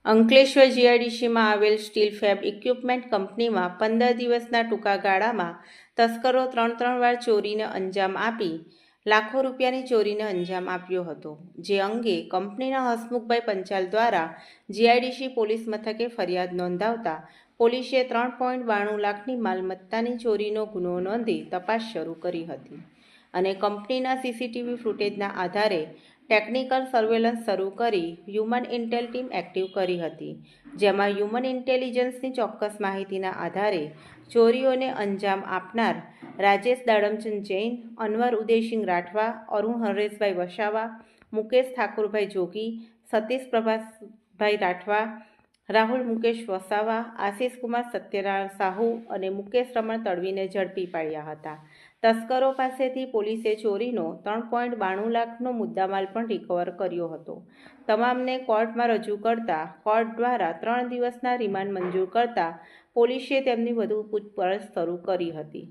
અંકલેશ્વર જીઆઈડીસીમાં આવેલ steel fab equipment કંપનીમાં 15 દિવસના ટૂંકા ગાળામાં તસ્કરો ત્રણ વાર ચોરીને અંજામ આપી લાખો રૂપિયાની ચોરીને અંજામ આપ્યો હતો, જે અંગે કંપનીના હસમુખભાઈ પંચાલ દ્વારા જીઆઈડીસી પોલીસ મથકે ફરિયાદ નોંધાવતા પોલીસે 3.92 લાખની માલમત્તાની ચોરીનો ગુનો નોંધી તપાસ શરૂ કરી હતી અને કંપનીના સીસીટીવી ફૂટેજના આધારે ટેકનિકલ સર્વેલન્સ શરૂ કરી હ્યુમન ઇન્ટેલ ટીમ એક્ટિવ કરી હતી, જેમાં હ્યુમન ઇન્ટેલિજન્સની ચોક્કસ માહિતીના આધારે ચોરીઓને અંજામ આપનાર રાજેશ દાડમચંદ જૈન, અનવર ઉદયસિંહ રાઠવા, અરુણ હરેશભાઈ વસાવા, મુકેશ ઠાકુરભાઈ જોગી, સતીશ પ્રભાસભાઈ રાઠવા, રાહુલ મુકેશ વસાવા, આશિષ કુમાર સત્યનારાયણ સાહુ અને મુકેશ રમણ તડવીને ઝડપી પાડ્યા હતા. તસ્કરો પાસેથી પોલીસે ચોરીનો 3.92 લાખનો મુદ્દામાલ પણ રિકવર કર્યો હતો. તમામને કોર્ટમાં રજૂ કરતા કોર્ટ દ્વારા 3 દિવસના રિમાન્ડ મંજૂર કરતા પોલીસે તેમની વધુ પૂછપરછ શરૂ કરી હતી.